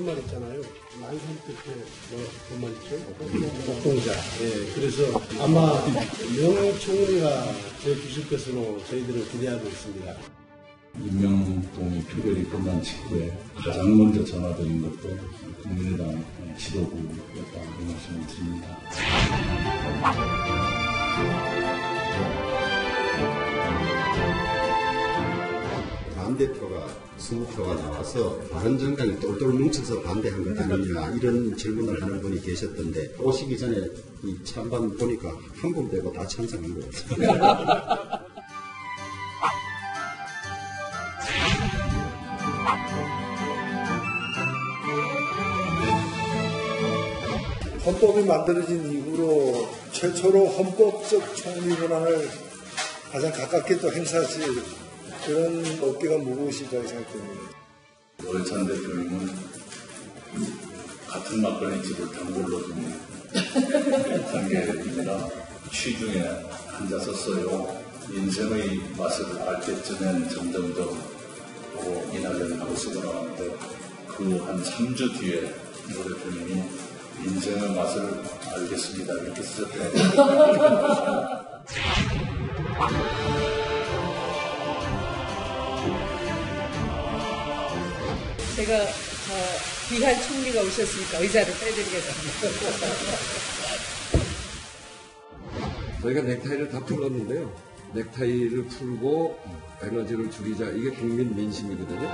말 했잖아요. 만산 끝에 뭐 있죠? 옥동자. 예, 그래서 아마 명 총리가 되실 것으로 저희들은 기대하고 있습니다. 임명동이 표결이 끝난 직후에 가장 먼저 전화드린 것도 국민의당 지도부였다고 말씀을 드립니다. 반대표가 20표가 나와서 바른정당이 똘똘 뭉쳐서 반대한 것 아니냐 이런 질문을 하는 분이 계셨던데 오시기 전에 이 찬반 보니까 한 분 빼고 다 찬성한 것 같습니다. 헌법이 만들어진 이후로 최초로 헌법적 총리 권한을 가장 가깝게 또 행사하실 그런 어깨가 무거우시다고 생각됩니다. 노회찬 대표님은 같은 막걸리 집을 단골로 두는 관계입니다. 취중에 앉았었어요. 인생의 맛을 알 때쯤엔 점점점 이낙연 하고 쓰고 나왔는데 그 한 3주 뒤에 노 대표님이 인생의 맛을 알겠습니다. 이렇게 쓰셨더라고요. 제가 귀한 총리가 오셨으니까 의자를 빼드리겠습니다. 저희가 넥타이를 다 풀었는데요. 넥타이를 풀고 에너지를 줄이자. 이게 국민 민심이거든요.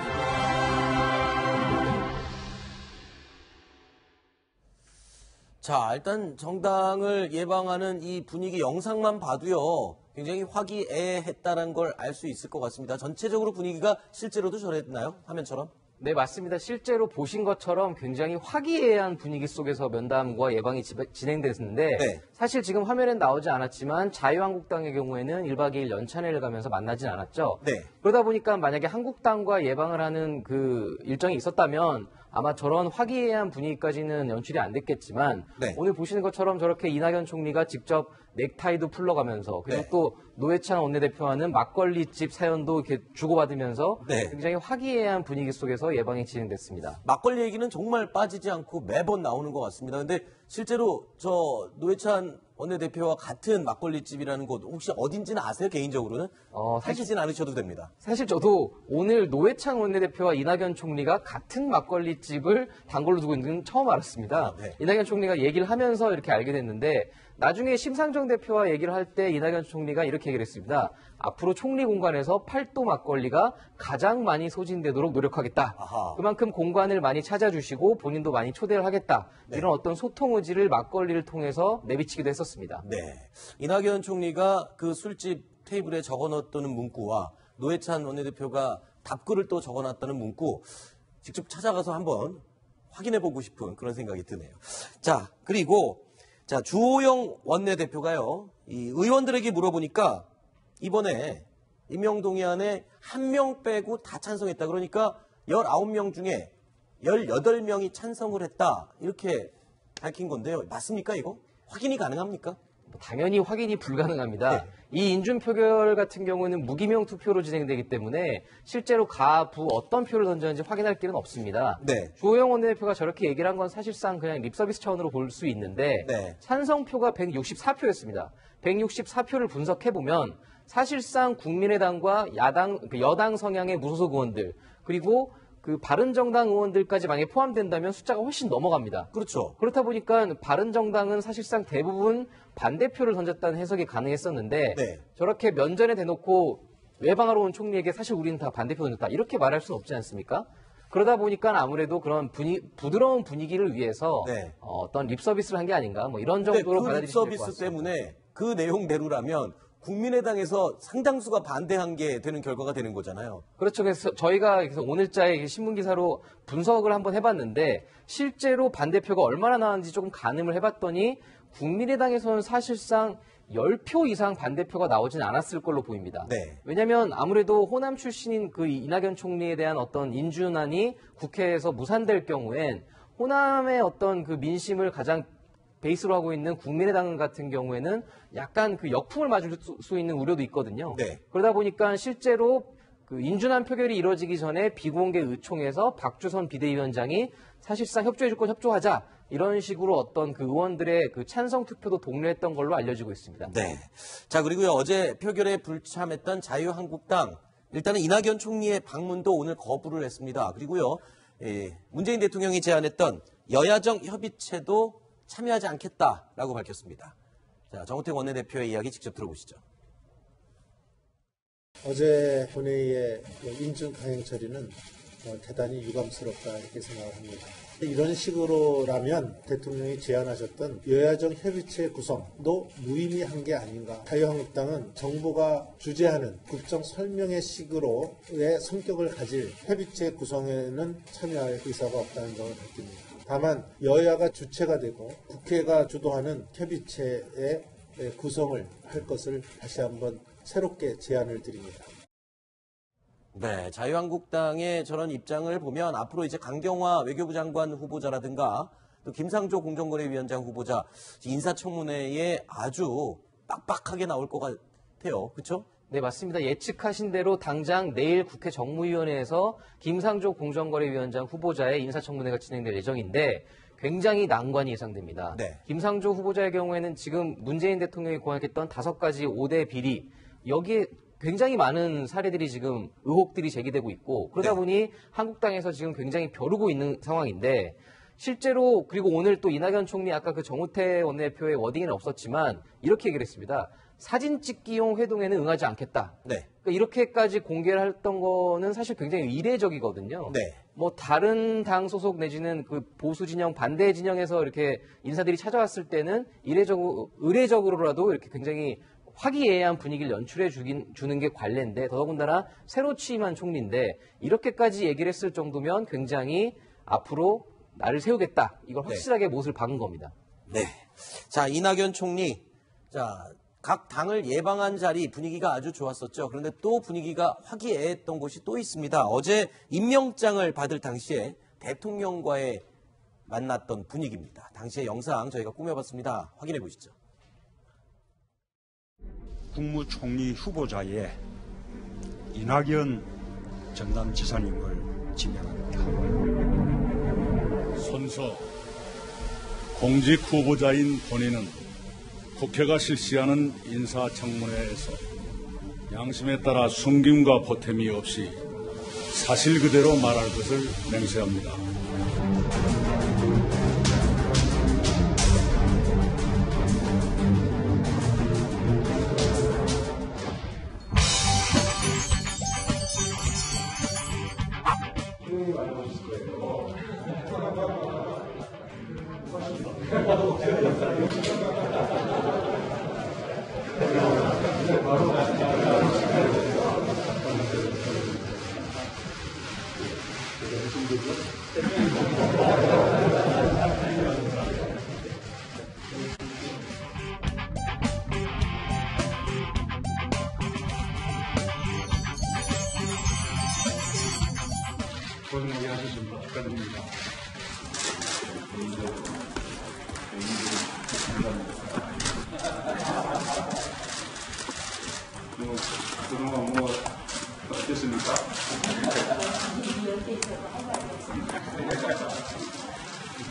자, 일단 정당을 예방하는 이 분위기 영상만 봐도요. 굉장히 화기애애했다는 걸 알 수 있을 것 같습니다. 전체적으로 분위기가 실제로도 저랬나요? 화면처럼? 네, 맞습니다. 실제로 보신 것처럼 굉장히 화기애애한 분위기 속에서 면담과 예방이 진행됐는데 네. 사실 지금 화면엔 나오지 않았지만 자유한국당의 경우에는 1박 2일 연찬회를 가면서 만나진 않았죠. 네. 그러다 보니까 만약에 한국당과 예방을 하는 그 일정이 있었다면 아마 저런 화기애애한 분위기까지는 연출이 안 됐겠지만 네. 오늘 보시는 것처럼 저렇게 이낙연 총리가 직접 넥타이도 풀러가면서 그리고 네. 또 노회찬 원내대표와는 막걸리집 사연도 이렇게 주고받으면서 네. 굉장히 화기애애한 분위기 속에서 예방이 진행됐습니다. 막걸리 얘기는 정말 빠지지 않고 매번 나오는 것 같습니다. 근데 실제로 저 노회찬 원내대표와 같은 막걸리집이라는 곳 혹시 어딘지는 아세요? 개인적으로는? 사시진 않으셔도 됩니다. 사실 저도 오늘 노회찬 원내대표와 이낙연 총리가 같은 막걸리집을 단골로 두고 있는 건 처음 알았습니다. 네. 이낙연 총리가 얘기를 하면서 이렇게 알게 됐는데 나중에 심상정 대표와 얘기를 할 때 이낙연 총리가 이렇게 얘기를 했습니다. 앞으로 총리 공간에서 팔도 막걸리가 가장 많이 소진되도록 노력하겠다. 아하. 그만큼 공간을 많이 찾아주시고 본인도 많이 초대를 하겠다. 네. 이런 어떤 소통 의지를 막걸리를 통해서 내비치기도 했었습니다. 네. 이낙연 총리가 그 술집 테이블에 적어놨다는 문구와 노회찬 원내대표가 답글을 또 적어놨다는 문구 직접 찾아가서 한번 확인해보고 싶은 그런 생각이 드네요. 자, 그리고 자, 주호영 원내대표가요, 이 의원들에게 물어보니까 이번에 임명동의안에 한 명 빼고 다 찬성했다. 그러니까 19명 중에 18명이 찬성을 했다. 이렇게 밝힌 건데요. 맞습니까, 이거? 확인이 가능합니까? 당연히 확인이 불가능합니다. 네. 이 인준 표결 같은 경우는 무기명 투표로 진행되기 때문에 실제로 가, 부 어떤 표를 던졌는지 확인할 길은 없습니다. 네. 주호영 원내대표가 저렇게 얘기를 한 건 사실상 그냥 립서비스 차원으로 볼 수 있는데 네. 찬성표가 164표였습니다. 164표를 분석해보면 사실상 국민의당과 여당 성향의 무소속 의원들 그리고 그 바른정당 의원들까지 만약에 포함된다면 숫자가 훨씬 넘어갑니다. 그렇죠. 그렇다 보니까 바른정당은 사실상 대부분 반대표를 던졌다는 해석이 가능했었는데 네. 저렇게 면전에 대놓고 외방하러 온 총리에게 사실 우리는 다 반대표 던졌다 이렇게 말할 수는 없지 않습니까? 그러다 보니까 아무래도 그런 부드러운 분위기를 위해서 네. 어떤 립서비스를 한 게 아닌가 뭐 이런 근데 정도로 그 받아들이시면 될 것 립서비스 같습니다. 때문에 그 내용대로라면 국민의당에서 상당수가 반대한 게 되는 결과가 되는 거잖아요. 그렇죠. 그래서 저희가 그래서 오늘자의 신문 기사로 분석을 한번 해봤는데 실제로 반대표가 얼마나 나왔는지 조금 가늠을 해봤더니 국민의당에서는 사실상 10표 이상 반대표가 나오진 않았을 걸로 보입니다. 네. 왜냐하면 아무래도 호남 출신인 그 이낙연 총리에 대한 어떤 인준안이 국회에서 무산될 경우엔 호남의 어떤 그 민심을 가장 베이스로 하고 있는 국민의당 같은 경우에는 약간 그 역풍을 맞을 수 있는 우려도 있거든요. 네. 그러다 보니까 실제로 그 인준안 표결이 이뤄지기 전에 비공개 의총에서 박주선 비대위원장이 사실상 협조해줄 건 협조하자 이런 식으로 어떤 그 의원들의 그 찬성 투표도 독려했던 걸로 알려지고 있습니다. 네. 자, 그리고요, 어제 표결에 불참했던 자유한국당, 일단은 이낙연 총리의 방문도 오늘 거부를 했습니다. 그리고요, 문재인 대통령이 제안했던 여야정 협의체도 참여하지 않겠다라고 밝혔습니다. 자, 정우택 원내대표의 이야기 직접 들어보시죠. 어제 본회의의 인준 강행 처리는 대단히 유감스럽다 이렇게 생각을 합니다. 이런 식으로라면 대통령이 제안하셨던 여야정 협의체 구성도 무의미한 게 아닌가. 자유한국당은 정부가 주재하는 국정 설명회 식으로의 성격을 가질 협의체 구성에는 참여할 의사가 없다는 점을 밝힙니다. 다만 여야가 주체가 되고 국회가 주도하는 협의체의 구성을 할 것을 다시 한번 새롭게 제안을 드립니다. 네, 자유한국당의 저런 입장을 보면 앞으로 이제 강경화 외교부 장관 후보자라든가 또 김상조 공정거래위원장 후보자 인사청문회에 아주 빡빡하게 나올 것 같아요. 그렇죠? 네, 맞습니다. 예측하신 대로 당장 내일 국회 정무위원회에서 김상조 공정거래위원장 후보자의 인사청문회가 진행될 예정인데 굉장히 난관이 예상됩니다. 네. 김상조 후보자의 경우에는 지금 문재인 대통령이 공약했던 5가지 5대 비리, 여기에 굉장히 많은 사례들이 지금 의혹들이 제기되고 있고 그러다 보니 한국당에서 지금 굉장히 벼르고 있는 상황인데 실제로 그리고 오늘 또 이낙연 총리 아까 그 정우택 원내대표의 워딩에는 없었지만 이렇게 얘기를 했습니다. 사진 찍기용 회동에는 응하지 않겠다. 네. 그러니까 이렇게까지 공개를 했던 거는 사실 굉장히 이례적이거든요. 네. 뭐 다른 당 소속 내지는 그 보수 진영 반대 진영에서 이렇게 인사들이 찾아왔을 때는 의례적으로라도 이렇게 굉장히 화기애애한 분위기를 연출해 주는 게 관례인데 더더군다나 새로 취임한 총리인데 이렇게까지 얘기를 했을 정도면 굉장히 앞으로 나를 세우겠다. 이걸 확실하게 못을 박은 겁니다. 네. 자, 이낙연 총리. 자, 각 당을 예방한 자리 분위기가 아주 좋았었죠. 그런데 또 분위기가 화기애애했던 곳이 또 있습니다. 어제 임명장을 받을 당시에 대통령과의 만났던 분위기입니다. 당시의 영상 저희가 꾸며봤습니다. 확인해 보시죠. 국무총리 후보자에 이낙연 전남지사님을 지명합니다. 선서 공직 후보자인 본인은 국회가 실시하는 인사청문회에서 양심에 따라 숨김과 보탬이 없이 사실 그대로 말할 것을 맹세합니다. 그동안 뭐 어땠습니까?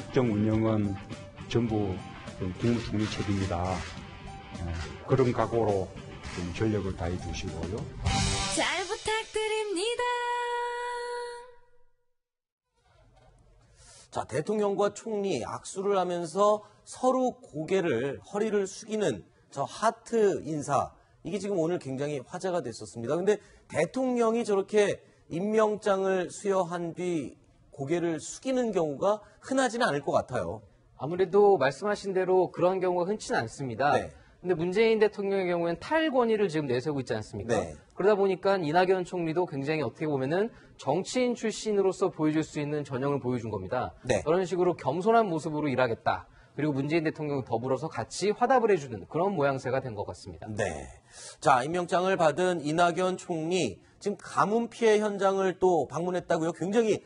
국정 운영은 전부 국무총리 책임이다. 그런 각오로 좀 전력을 다해 주시고요. 잘 부탁드립니다. 자, 대통령과 총리 악수를 하면서 서로 허리를 숙이는 저 하트 인사. 이게 지금 오늘 굉장히 화제가 됐었습니다. 근데 대통령이 저렇게 임명장을 수여한 뒤 고개를 숙이는 경우가 흔하지는 않을 것 같아요. 아무래도 말씀하신 대로 그런 경우가 흔치는 않습니다. 네. 근데 문재인 대통령의 경우에는 탈권위를 지금 내세우고 있지 않습니까? 네. 그러다 보니까 이낙연 총리도 굉장히 어떻게 보면은 정치인 출신으로서 보여줄 수 있는 전형을 보여준 겁니다. 네. 그런 식으로 겸손한 모습으로 일하겠다. 그리고 문재인 대통령 더불어서 같이 화답을 해주는 그런 모양새가 된 것 같습니다. 네. 자, 임명장을 받은 이낙연 총리 지금 가뭄 피해 현장을 또 방문했다고요. 굉장히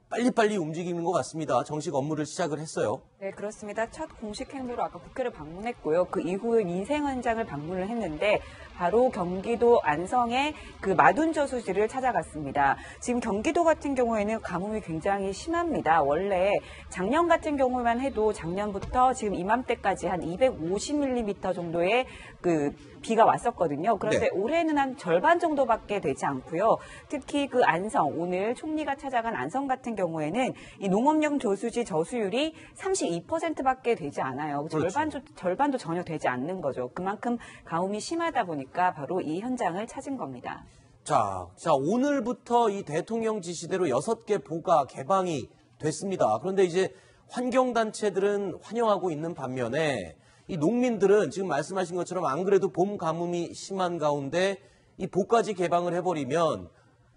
빨리빨리 움직이는 것 같습니다. 정식 업무를 시작을 했어요. 네, 그렇습니다. 첫 공식 행보로 아까 국회를 방문했고요. 그 이후에 민생 현장을 방문을 했는데 바로 경기도 안성의 그 마둔저수지를 찾아갔습니다. 지금 경기도 같은 경우에는 가뭄이 굉장히 심합니다. 원래 작년 같은 경우만 해도 작년부터 지금 이맘때까지 한 250mm 정도의 그 비가 왔었거든요. 그런데 네. 올해는 한 절반 정도밖에 되지 않고요. 특히 그 안성, 오늘 총리가 찾아간 안성 같은 경우에는 이 농업용 저수지 저수율이 32%밖에 되지 않아요. 그렇죠. 절반도 전혀 되지 않는 거죠. 그만큼 가뭄이 심하다 보니까 바로 이 현장을 찾은 겁니다. 자, 오늘부터 이 대통령 지시대로 6개 보가 개방이 됐습니다. 그런데 이제 환경단체들은 환영하고 있는 반면에 이 농민들은 지금 말씀하신 것처럼 안 그래도 봄 가뭄이 심한 가운데 이 보까지 개방을 해버리면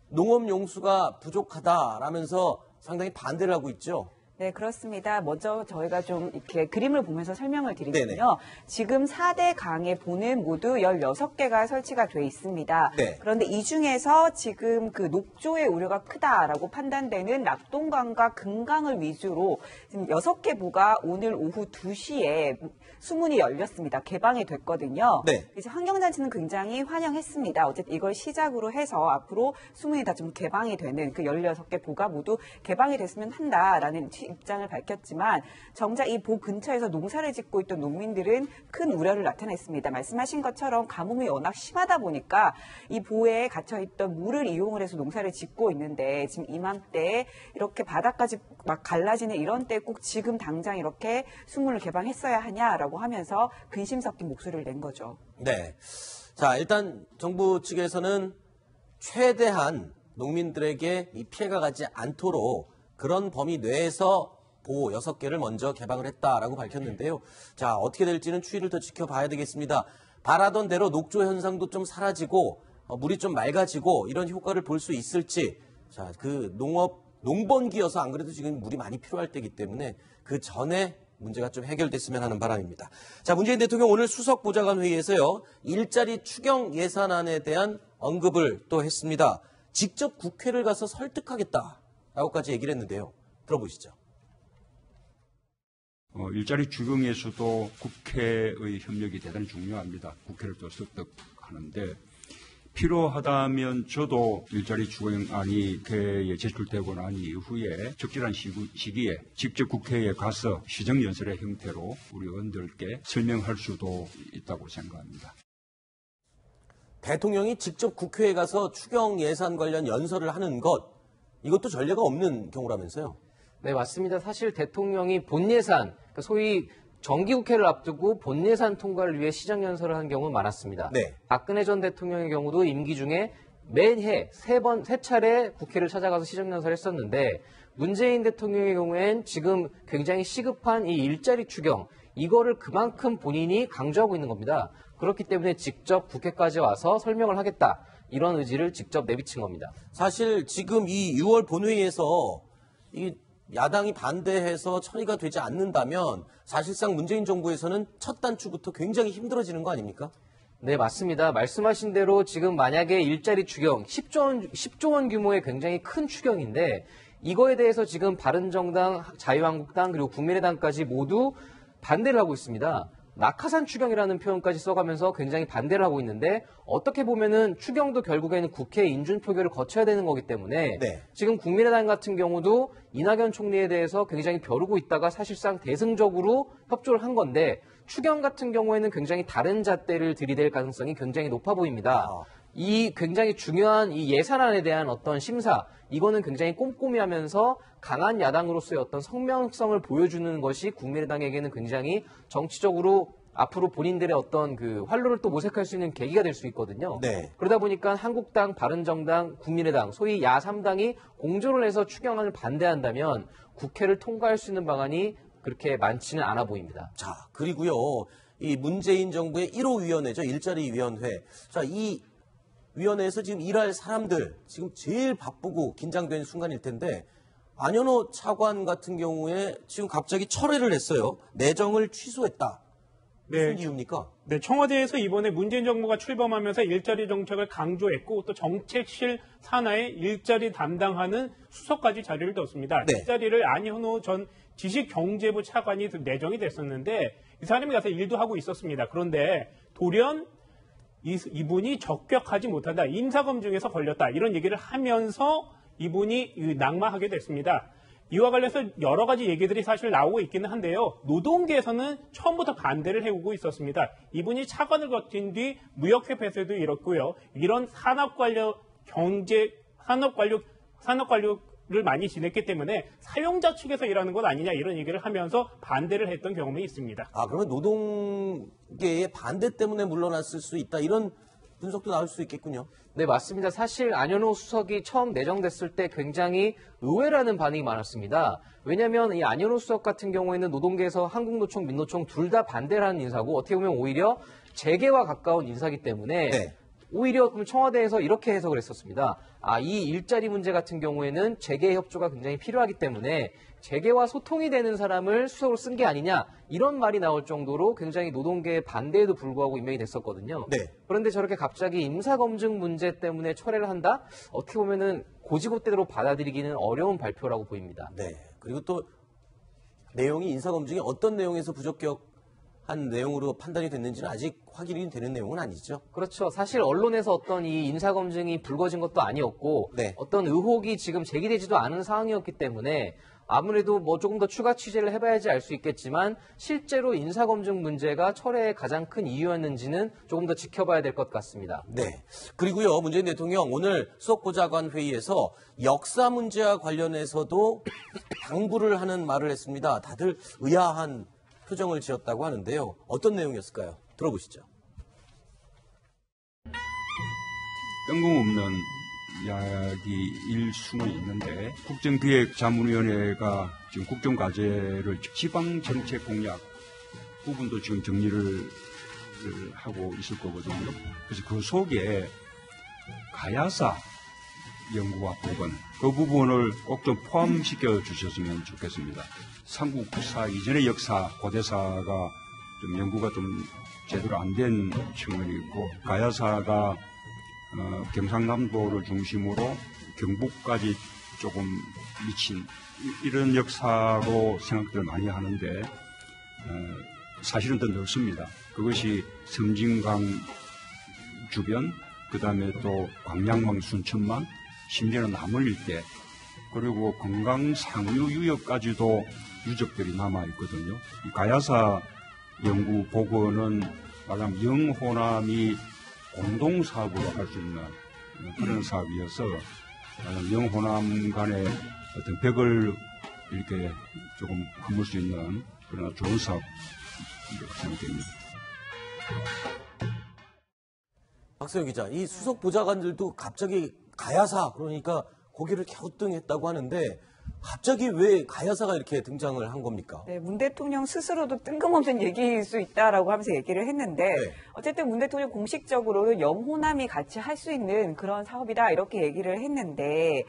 농업 용수가 부족하다라면서 상당히 반대를 하고 있죠. 네, 그렇습니다. 먼저 저희가 좀 이렇게 그림을 보면서 설명을 드리면요. 네네. 지금 4대 강의 보는 모두 16개가 설치가 돼 있습니다. 네. 그런데 이 중에서 지금 그 녹조의 우려가 크다라고 판단되는 낙동강과 금강을 위주로 지금 6개 보가 오늘 오후 2시에 수문이 열렸습니다. 개방이 됐거든요. 네. 이제 환경단체는 굉장히 환영했습니다. 어쨌든 이걸 시작으로 해서 앞으로 수문이 다 좀 개방이 되는 그 16개 보가 모두 개방이 됐으면 한다라는 입장을 밝혔지만 정작 이 보 근처에서 농사를 짓고 있던 농민들은 큰 우려를 나타냈습니다. 말씀하신 것처럼 가뭄이 워낙 심하다 보니까 이 보에 갇혀있던 물을 이용을 해서 농사를 짓고 있는데 지금 이맘때 이렇게 바닥까지 막 갈라지는 이런 때 꼭 지금 당장 이렇게 수문을 개방했어야 하냐라고 하면서 근심 섞인 목소리를 낸 거죠. 네. 자, 일단 정부 측에서는 최대한 농민들에게 이 피해가 가지 않도록 그런 범위 내에서 보 6개를 먼저 개방을 했다라고 밝혔는데요. 자, 어떻게 될지는 추이를 더 지켜봐야 되겠습니다. 바라던 대로 녹조 현상도 좀 사라지고 물이 좀 맑아지고 이런 효과를 볼 수 있을지. 자, 그 농번기여서 안 그래도 지금 물이 많이 필요할 때이기 때문에 그 전에 문제가 좀 해결됐으면 하는 바람입니다. 자, 문재인 대통령 오늘 수석 보좌관 회의에서요. 일자리 추경 예산안에 대한 언급을 또 했습니다. 직접 국회를 가서 설득하겠다라고까지 얘기를 했는데요. 들어보시죠. 일자리 추경에서도 국회의 협력이 대단히 중요합니다. 국회를 또 설득하는데 필요하다면 저도 일자리 추경안이 국회에 제출되고 난 이후에 적절한 시기에 직접 국회에 가서 시정연설의 형태로 우리 의원들께 설명할 수도 있다고 생각합니다. 대통령이 직접 국회에 가서 추경 예산 관련 연설을 하는 것, 이것도 전례가 없는 경우라면서요? 네, 맞습니다. 사실 대통령이 본예산, 소위 정기국회를 앞두고 본예산 통과를 위해 시정연설을 한 경우는 많았습니다. 네. 박근혜 전 대통령의 경우도 임기 중에 매해 세 차례 국회를 찾아가서 시정연설을 했었는데 문재인 대통령의 경우엔 지금 굉장히 시급한 이 일자리 추경, 이거를 그만큼 본인이 강조하고 있는 겁니다. 그렇기 때문에 직접 국회까지 와서 설명을 하겠다. 이런 의지를 직접 내비친 겁니다. 사실 지금 이 6월 본회의에서 이 야당이 반대해서 처리가 되지 않는다면 사실상 문재인 정부에서는 첫 단추부터 굉장히 힘들어지는 거 아닙니까? 네, 맞습니다. 말씀하신 대로 지금 만약에 일자리 추경 10조 원 규모의 굉장히 큰 추경인데 이거에 대해서 지금 바른정당, 자유한국당 그리고 국민의당까지 모두 반대를 하고 있습니다. 낙하산 추경이라는 표현까지 써가면서 굉장히 반대를 하고 있는데 어떻게 보면은 추경도 결국에는 국회 인준 표결을 거쳐야 되는 거기 때문에 네. 지금 국민의당 같은 경우도 이낙연 총리에 대해서 굉장히 벼르고 있다가 사실상 대승적으로 협조를 한 건데 추경 같은 경우에는 굉장히 다른 잣대를 들이댈 가능성이 굉장히 높아 보입니다. 이 굉장히 중요한 이 예산안에 대한 어떤 심사, 이거는 굉장히 꼼꼼히 하면서 강한 야당으로서의 어떤 성명성을 보여주는 것이 국민의당에게는 굉장히 정치적으로 앞으로 본인들의 어떤 그 활로를 또 모색할 수 있는 계기가 될 수 있거든요. 네. 그러다 보니까 한국당, 바른정당, 국민의당, 소위 야3당이 공조를 해서 추경안을 반대한다면 국회를 통과할 수 있는 방안이 그렇게 많지는 않아 보입니다. 자, 그리고요. 이 문재인 정부의 1호 위원회죠. 일자리위원회. 자, 이 위원회에서 지금 일할 사람들 지금 제일 바쁘고 긴장된 순간일 텐데 안현호 차관 같은 경우에 지금 갑자기 철회를 했어요. 내정을 취소했다. 무슨 이유입니까? 네, 청와대에서 이번에 문재인 정부가 출범하면서 일자리 정책을 강조했고 또 정책실 산하에 일자리 담당하는 수석까지 자리를 뒀습니다. 네. 일자리를 안현호 전 지식경제부 차관이 내정이 됐었는데 이 사람이 가서 일도 하고 있었습니다. 그런데 돌연 이분이 적격하지 못한다. 인사검증에서 걸렸다. 이런 얘기를 하면서 이분이 낙마하게 됐습니다. 이와 관련해서 여러 가지 얘기들이 사실 나오고 있기는 한데요. 노동계에서는 처음부터 반대를 해오고 있었습니다. 이분이 차관을 거친 뒤 무역협회에서도 이렇고요. 이런 산업관료를 많이 지냈기 때문에 사용자 측에서 일하는 것 아니냐 이런 얘기를 하면서 반대를 했던 경험이 있습니다. 아, 그러면 노동계의 반대 때문에 물러났을 수 있다. 이런 분석도 나올 수 있겠군요. 네, 맞습니다. 사실 안현호 수석이 처음 내정됐을 때 굉장히 의외라는 반응이 많았습니다. 왜냐하면 이 안현호 수석 같은 경우에는 노동계에서 한국노총, 민노총 둘 다 반대를 하는 인사고 어떻게 보면 오히려 재계와 가까운 인사이기 때문에 네. 오히려 그럼 청와대에서 이렇게 해석을 했었습니다. 이 일자리 문제 같은 경우에는 재계 협조가 굉장히 필요하기 때문에 재계와 소통이 되는 사람을 수석으로 쓴 게 아니냐 이런 말이 나올 정도로 굉장히 노동계의 반대에도 불구하고 임명이 됐었거든요. 네. 그런데 저렇게 갑자기 임사검증 문제 때문에 철회를 한다? 어떻게 보면은 고지고대로 받아들이기는 어려운 발표라고 보입니다. 네. 그리고 또 내용이 인사검증이 어떤 내용에서 부적격한 내용으로 판단이 됐는지는 아직 확인이 되는 내용은 아니죠. 그렇죠. 사실 언론에서 어떤 이 인사검증이 불거진 것도 아니었고 네. 어떤 의혹이 지금 제기되지도 않은 상황이었기 때문에 아무래도 뭐 조금 더 추가 취재를 해봐야지 알 수 있겠지만 실제로 인사검증 문제가 철회의 가장 큰 이유였는지는 조금 더 지켜봐야 될 것 같습니다. 네. 그리고요, 문재인 대통령 오늘 수석보좌관 회의에서 역사 문제와 관련해서도 당부를 하는 말을 했습니다. 다들 의아한 표정을 지었다고 하는데요. 어떤 내용이었을까요? 들어보시죠. 뜬금없는 이야기일 수는 있는데 국정기획자문위원회가 지금 국정과제를 지방정책 공약 부분도 지금 정리를 하고 있을 거거든요. 그래서 그 속에 가야사 연구와 부분, 그 부분을 꼭 좀 포함시켜 주셨으면 좋겠습니다. 삼국사 이전의 역사, 고대사가 좀 연구가 좀 제대로 안 된 측면이 있고, 가야사가 경상남도를 중심으로 경북까지 조금 미친 이런 역사로 생각들을 많이 하는데 사실은 더 넓습니다. 그것이 섬진강 주변, 그 다음에 또 광양망, 순천망, 심지어는 남을 일대, 그리고 건강 상류 유역까지도 유적들이 남아있거든요. 이 가야사 연구 보고는 말하자면 영호남이 공동사업으로 할 수 있는 그런 사업이어서 영호남 간의 어떤 벽을 이렇게 조금 허물 수 있는 그런 좋은 사업이라고 생각됩니다. 박세영 기자, 이 수석 보좌관들도 갑자기 가야사, 그러니까 고개를 갸우뚱했다고 하는데 갑자기 왜 가야사가 이렇게 등장을 한 겁니까? 네, 문 대통령 스스로도 뜬금없는 얘기일 수 있다라고 하면서 얘기를 했는데 네. 어쨌든 문 대통령 공식적으로는 영호남이 같이 할 수 있는 그런 사업이다 이렇게 얘기를 했는데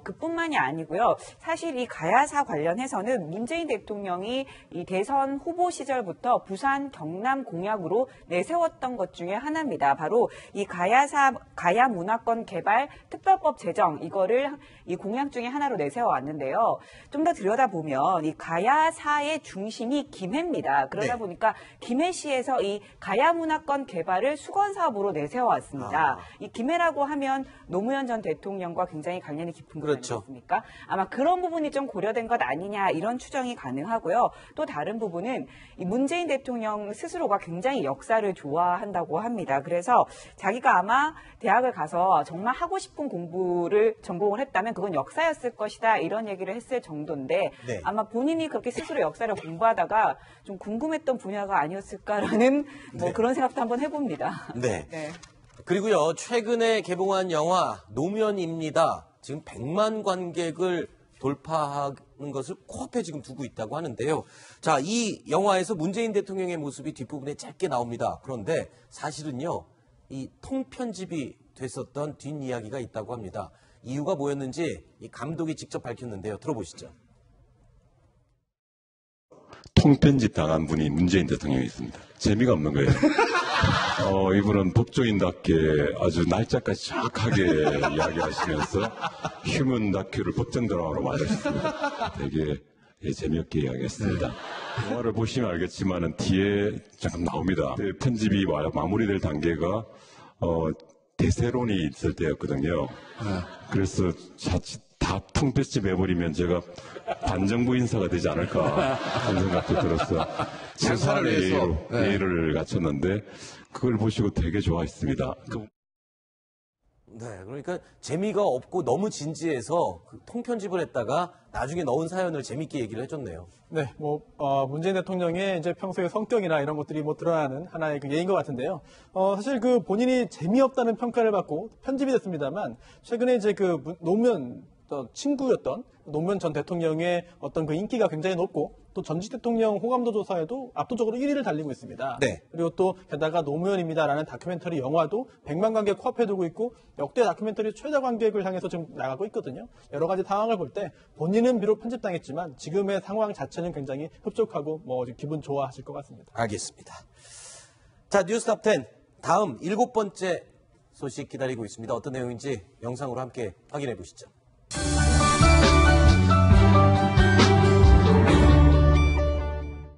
그뿐만이 아니고요. 사실 이 가야사 관련해서는 문재인 대통령이 이 대선 후보 시절부터 부산 경남 공약으로 내세웠던 것 중에 하나입니다. 바로 이 가야 문화권 개발 특별법 제정 이거를 이 공약 중에 하나로 내세워왔는데요. 좀 더 들여다보면 이 가야사의 중심이 김해입니다. 그러다 네. 보니까 김해시에서 이 가야 문화권 개발을 수건 사업으로 내세워왔습니다. 이 김해라고 하면 노무현 전 대통령과 굉장히 관련이 깊은 곳 그렇죠. 아니겠습니까? 아마 그런 부분이 좀 고려된 것 아니냐 이런 추정이 가능하고요. 또 다른 부분은 이 문재인 대통령 스스로가 굉장히 역사를 좋아한다고 합니다. 그래서 자기가 아마 대학을 가서 정말 하고 싶은 공부를 전공을 했다면 그건 역사였을 것이다 이런 얘기를 했을 정도인데 네. 아마 본인이 그렇게 스스로 역사를 공부하다가 좀 궁금했던 분야가 아니었을까라는 뭐 그런 생각도 한번 해봅니다. 네. 네. 그리고요, 최근에 개봉한 영화 노면입니다. 지금 100만 관객을 돌파하는 것을 코앞에 지금 두고 있다고 하는데요. 자, 이 영화에서 문재인 대통령의 모습이 뒷부분에 짧게 나옵니다. 그런데 사실은요, 이 통편집이 됐었던 뒷이야기가 있다고 합니다. 이유가 뭐였는지 이 감독이 직접 밝혔는데요. 들어보시죠. 통편집 당한 분이 문재인 대통령이었습니다. 재미가 없는 거예요. 이분은 법조인답게 아주 날짜까지 정확하게 이야기하시면서 휴먼 다큐를 법정 드라마로 만드셨습니다. 되게 재미없게 이야기했습니다. 영화를 보시면 알겠지만은 뒤에 잠깐 나옵니다. 편집이 마무리될 단계가 대세론이 있을 때였거든요. 그래서 자칫 다 통편집 해버리면 제가 반정부 인사가 되지 않을까 하는 생각도 들었어. 최소한의 예의를 갖췄는데 그걸 보시고 되게 좋아했습니다. 네, 그러니까 재미가 없고 너무 진지해서 그 통편집을 했다가 나중에 넣은 사연을 재밌게 얘기를 해줬네요. 네, 문재인 대통령의 이제 평소의 성격이나 이런 것들이 드러나는 하나의 그 예인 것 같은데요. 사실 그 본인이 재미없다는 평가를 받고 편집이 됐습니다만 최근에 이제 그 노무현 친구였던 노무현 전 대통령의 어떤 그 인기가 굉장히 높고 또 전직 대통령 호감도 조사에도 압도적으로 1위를 달리고 있습니다. 네. 그리고 또 게다가 노무현입니다라는 다큐멘터리 영화도 100만 관객 코앞에 두고 있고 역대 다큐멘터리 최다 관객을 향해서 지금 나가고 있거든요. 여러 가지 상황을 볼 때 본인은 비록 편집당했지만 지금의 상황 자체는 굉장히 흡족하고 기분 좋아하실 것 같습니다. 알겠습니다. 자, 뉴스탑 10 다음 7번째 소식 기다리고 있습니다. 어떤 내용인지 영상으로 함께 확인해 보시죠.